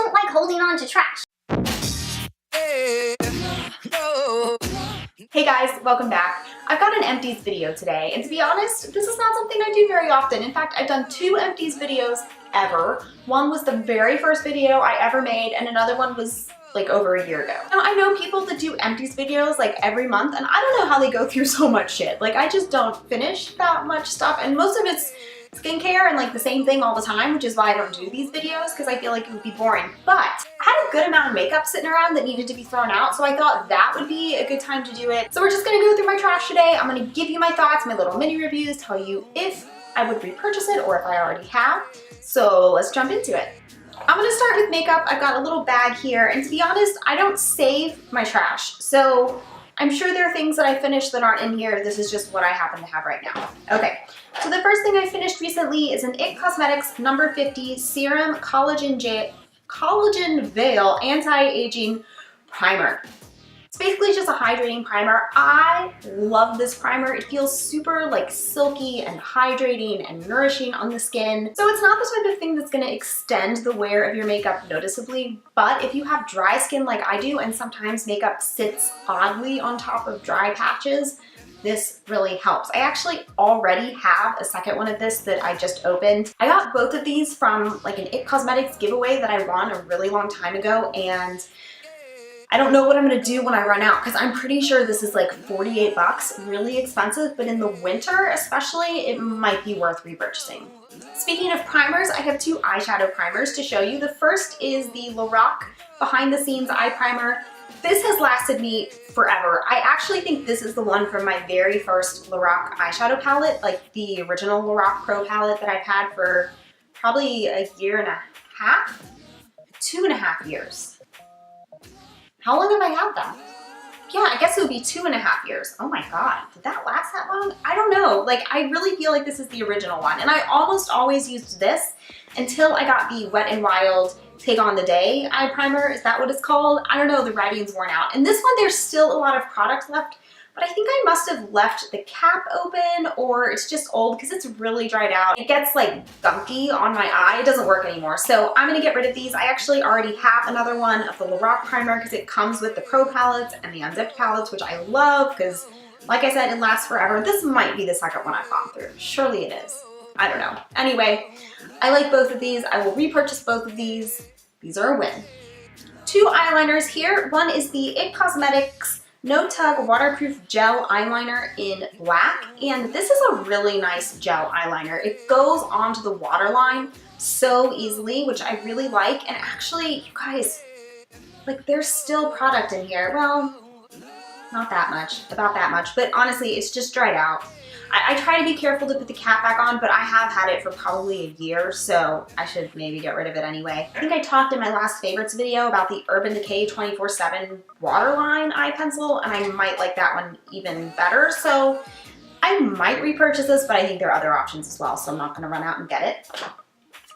don't like holding on to trash. Hey guys, welcome back. I've got an empties video today, and to be honest, this is not something I do very often. In fact, I've done 2 empties videos ever. One was the very first video I ever made, and another one was like over a year ago. Now, I know people that do empties videos like every month, and I don't know how they go through so much shit. Like, I just don't finish that much stuff, and most of it's skincare and like the same thing all the time, which is why I don't do these videos, because I feel like it would be boring. But I had a good amount of makeup sitting around that needed to be thrown out, so I thought that would be a good time to do it. So we're just gonna go through my trash today. I'm gonna give you my thoughts, my little mini reviews, tell you if I would repurchase it or if I already have. So let's jump into it. I'm gonna start with makeup. I've got a little bag here, and to be honest, I don't save my trash. So I'm sure there are things that I finished that aren't in here. This is just what I happen to have right now. Okay, so the first thing I finished recently is an IT Cosmetics number 50 Serum Collagen Veil Anti-Aging Primer. It's basically just a hydrating primer. I love this primer. It feels super like silky and hydrating and nourishing on the skin. So it's not the type of thing that's gonna extend the wear of your makeup noticeably, but if you have dry skin like I do, and sometimes makeup sits oddly on top of dry patches, this really helps. I actually already have a second one of this that I just opened. I got both of these from like an IT Cosmetics giveaway that I won a really long time ago, and I don't know what I'm gonna do when I run out, because I'm pretty sure this is like 48 bucks, really expensive, but in the winter especially, it might be worth repurchasing. Speaking of primers, I have 2 eyeshadow primers to show you. The first is the LORAC Behind the Scenes Eye Primer. This has lasted me forever. I actually think this is the one from my very first LORAC eyeshadow palette, like the original LORAC Pro palette that I've had for probably a year and a half, 2.5 years. How long have I had that? Yeah, I guess it would be 2.5 years. Oh my God, did that last that long? I don't know. Like, I really feel like this is the original one. And I almost always used this until I got the Wet n Wild Take on the Day eye primer. Is that what it's called? I don't know, the writing's worn out. And this one, there's still a lot of product left, but I think I must have left the cap open, or it's just old because it's really dried out. It gets like gunky on my eye. It doesn't work anymore. So I'm gonna get rid of these. I actually already have another one of the LORAC primer because it comes with the Pro palettes and the unzipped palettes, which I love because, like I said, it lasts forever. This might be the second one I've gone through. Surely it is. I don't know. Anyway, I like both of these. I will repurchase both of these. These are a win. 2 eyeliners here. One is the IT Cosmetics No-Tug Waterproof Gel Eyeliner in black, and this is a really nice gel eyeliner. It goes onto the waterline so easily, which I really like, and actually, you guys, like, there's still product in here. Well, not that much, about that much, but honestly, it's just dried out. I try to be careful to put the cap back on, but I have had it for probably a year, so I should maybe get rid of it anyway. I think I talked in my last favorites video about the Urban Decay 24/7 Waterline eye pencil, and I might like that one even better, so I might repurchase this, but I think there are other options as well, so I'm not gonna run out and get it.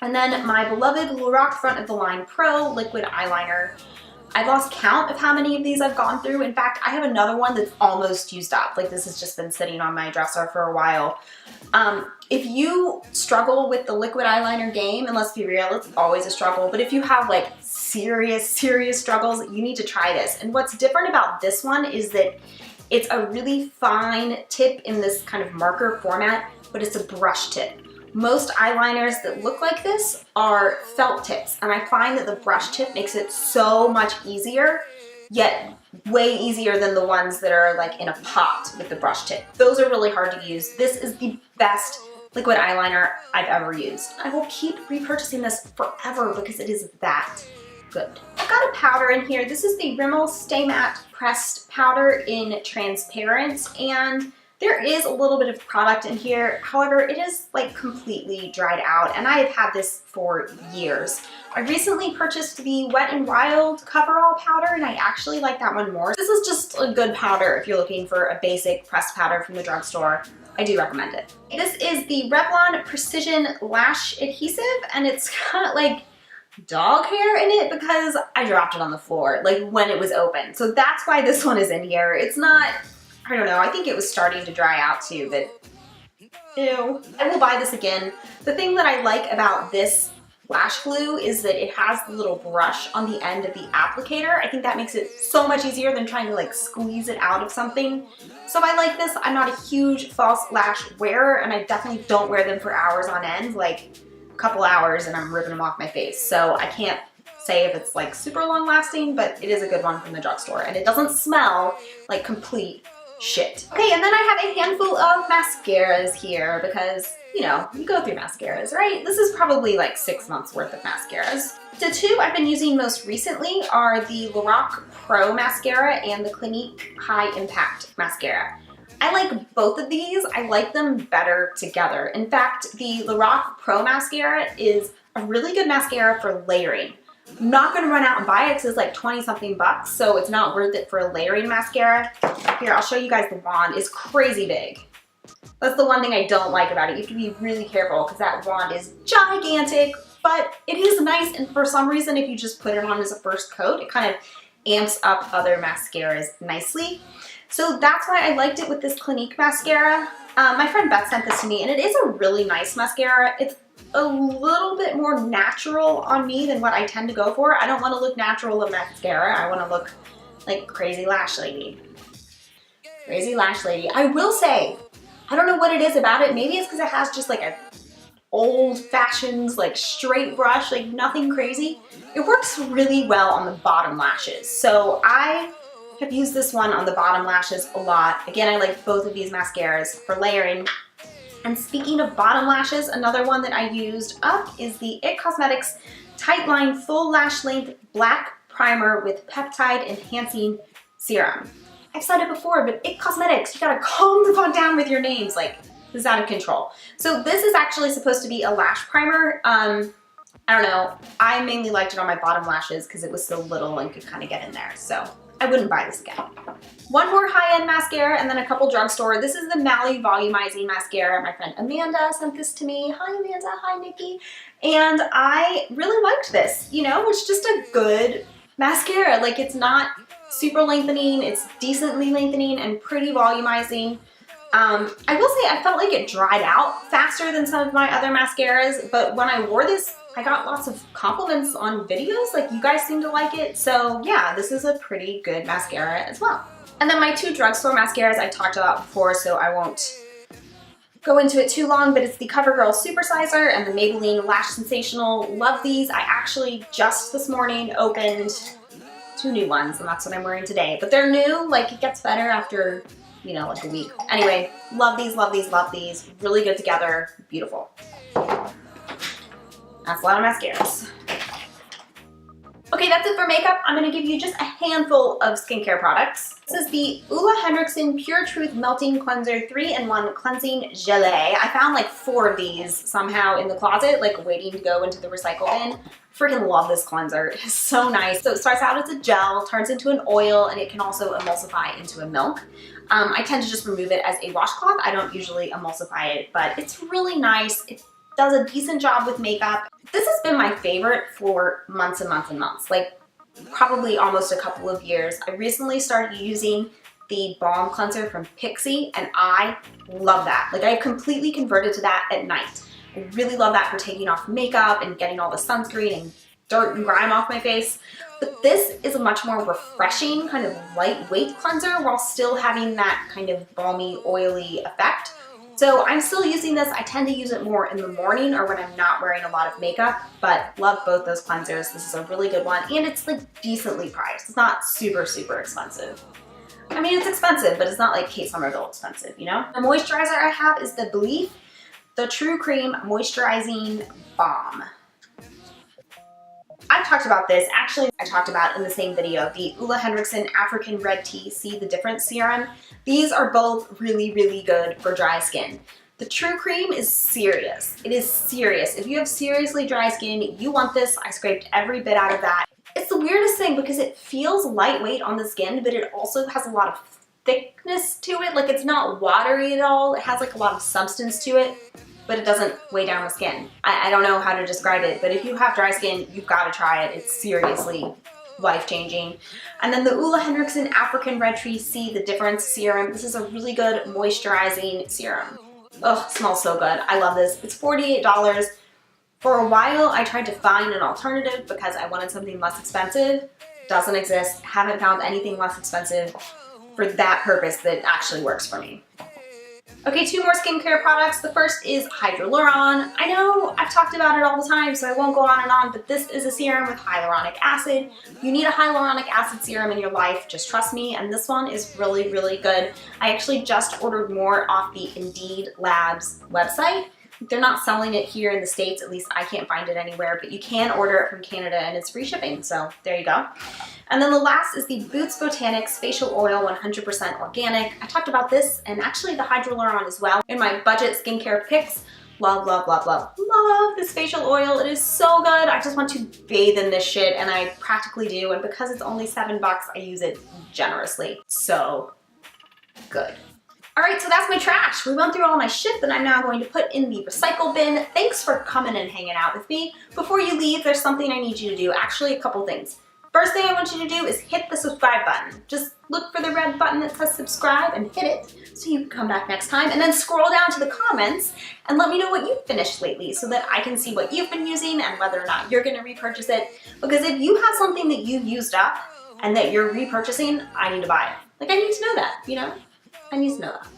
And then my beloved LORAC Front of the Line Pro Liquid Eyeliner. I've lost count of how many of these I've gone through. In fact, I have another one that's almost used up. Like, this has just been sitting on my dresser for a while. If you struggle with the liquid eyeliner game, and let's be real, it's always a struggle, but if you have like serious struggles, you need to try this. And what's different about this one is that it's a really fine tip in this kind of marker format, but it's a brush tip. Most eyeliners that look like this are felt tips, and I find that the brush tip makes it so much easier, yet way easier than the ones that are like in a pot with the brush tip. Those are really hard to use. This is the best liquid eyeliner I've ever used. I will keep repurchasing this forever because it is that good. I've got a powder in here. This is the Rimmel Stay Matte Pressed Powder in Transparent, and there is a little bit of product in here. However, it is like completely dried out, and I have had this for years. I recently purchased the Wet n Wild Coverall powder, and I actually like that one more. This is just a good powder if you're looking for a basic pressed powder from the drugstore. I do recommend it. This is the Revlon Precision Lash Adhesive, and it's got like dog hair in it because I dropped it on the floor like when it was open. So that's why this one is in here. It's not, I don't know, I think it was starting to dry out too, but ew. I will buy this again. The thing that I like about this lash glue is that it has the little brush on the end of the applicator. I think that makes it so much easier than trying to like squeeze it out of something. So I like this. I'm not a huge false lash wearer, and I definitely don't wear them for hours on end, like a couple hours and I'm ripping them off my face. So I can't say if it's like super long lasting, but it is a good one from the drugstore, and it doesn't smell like complete shit. Okay, and then I have a handful of mascaras here because, you know, you go through mascaras, right? This is probably like 6 months worth of mascaras. The two I've been using most recently are the LORAC Pro Mascara and the Clinique High Impact Mascara. I like both of these. I like them better together. In fact, the LORAC Pro Mascara is a really good mascara for layering. I'm not gonna run out and buy it because it's like 20 something bucks, so it's not worth it for a layering mascara. Here, I'll show you guys the wand. It's crazy big. That's the one thing I don't like about it. You have to be really careful because that wand is gigantic, but it is nice, and for some reason, if you just put it on as a first coat, it kind of amps up other mascaras nicely. So that's why I liked it with this Clinique mascara. My friend Beth sent this to me, and it is a really nice mascara. It's a little bit more natural on me than what I tend to go for. I don't want to look natural with mascara. I want to look like crazy lash lady. Crazy lash lady. I will say, I don't know what it is about it. Maybe it's because it has just like a old-fashioned like straight brush, like nothing crazy. It works really well on the bottom lashes. So I have used this one on the bottom lashes a lot. Again, I like both of these mascaras for layering. And speaking of bottom lashes, another one that I used up is the IT Cosmetics Tightline Full Lash Length Black Primer with Peptide Enhancing Serum. I've said it before, but IT Cosmetics, you gotta calm the fuck down with your names. Like, this is out of control. So this is actually supposed to be a lash primer. I don't know. I mainly liked it on my bottom lashes because it was so little and could kind of get in there. So I wouldn't buy this again. One more high-end mascara and then a couple drugstore. This is the Mally Volumizing Mascara. My friend Amanda sent this to me. Hi Amanda, hi Nikki. And I really liked this. You know, it's just a good mascara. Like, it's not super lengthening, it's decently lengthening and pretty volumizing. I will say I felt like it dried out faster than some of my other mascaras, but when I wore this, I got lots of compliments on videos, like you guys seem to like it. So yeah, this is a pretty good mascara as well. And then my two drugstore mascaras I talked about before, so I won't go into it too long, but it's the Covergirl Supersizer and the Maybelline Lash Sensational. Love these. I actually just this morning opened 2 new ones, and that's what I'm wearing today. But they're new, like it gets better after, you know, like a week. Anyway, love these, love these, love these. Really good together, beautiful. That's a lot of mascaras. Okay, that's it for makeup. I'm gonna give you just a handful of skincare products. This is the Henriksen Pure Truth Melting Cleanser 3-in-1 Cleansing Gelée. I found like 4 of these somehow in the closet, like waiting to go into the recycle bin. Freaking love this cleanser. It is so nice. So it starts out as a gel, turns into an oil, and it can also emulsify into a milk. I tend to just remove it as a washcloth. I don't usually emulsify it, but it's really nice. It does a decent job with makeup. This has been my favorite for months and months and months, like probably almost a couple of years. I recently started using the Balm Cleanser from Pixi, and I love that. Like, I completely converted to that at night. I really love that for taking off makeup and getting all the sunscreen and dirt and grime off my face. But this is a much more refreshing, kind of lightweight cleanser while still having that kind of balmy, oily effect. So I'm still using this. I tend to use it more in the morning or when I'm not wearing a lot of makeup, but love both those cleansers. This is a really good one, and it's like decently priced. It's not super, super expensive. I mean, it's expensive, but it's not like Kate Somerville expensive, you know? The moisturizer I have is the Belif, the True Cream Moisturizing Balm. I've talked about this. Actually, I talked about in the same video, the Henriksen African Red Tea See the Difference Serum. These are both really, really good for dry skin. The True Cream is serious. It is serious. If you have seriously dry skin, you want this. I scraped every bit out of that. It's the weirdest thing because it feels lightweight on the skin, but it also has a lot of thickness to it. Like, it's not watery at all. It has like a lot of substance to it, but it doesn't weigh down the skin. I don't know how to describe it, but if you have dry skin, you've got to try it. It's seriously life-changing. And then the Henriksen African Red Tea See the Difference Serum. This is a really good moisturizing serum. Oh, smells so good. I love this. It's $48 For a while, I tried to find an alternative because I wanted something less expensive. Doesn't exist. Haven't found anything less expensive for that purpose that actually works for me. Okay, 2 more skincare products. The first is Hyaluron. I know I've talked about it all the time, so I won't go on and on, but this is a serum with hyaluronic acid. You need a hyaluronic acid serum in your life, just trust me, and this one is really, really good. I actually just ordered more off the Indeed Labs website. They're not selling it here in the States, at least I can't find it anywhere, but you can order it from Canada and it's free shipping, so there you go. And then the last is the Boots Botanics Facial Oil 100% Organic. I talked about this and actually the Hyaluron as well in my budget skincare picks. Love, love, love, love, love this facial oil. It is so good. I just want to bathe in this shit and I practically do, and because it's only $7, I use it generously. So good. All right, so that's my trash. We went through all my shit that I'm now going to put in the recycle bin. Thanks for coming and hanging out with me. Before you leave, there's something I need you to do. Actually, a couple things. First thing I want you to do is hit the subscribe button. Just look for the red button that says subscribe and hit it so you can come back next time. And then scroll down to the comments and let me know what you've finished lately so that I can see what you've been using and whether or not you're gonna repurchase it. Because if you have something that you've used up and that you're repurchasing, I need to buy it. Like, I need to know that, you know? I need to know that.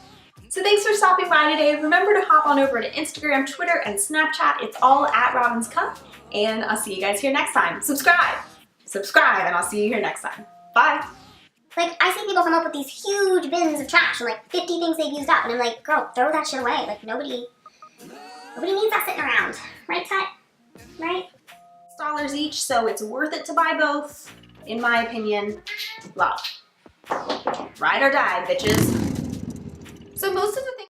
So thanks for stopping by today. Remember to hop on over to Instagram, Twitter, and Snapchat. It's all at Robin's Cup. And I'll see you guys here next time. Subscribe, and I'll see you here next time. Bye. Like, I see people come up with these huge bins of trash and like 50 things they've used up, and I'm like, girl, throw that shit away. Like, nobody needs that sitting around. Right, Tut? Right? $6 each, so it's worth it to buy both, in my opinion. Love. Ride or die, bitches. So most of the things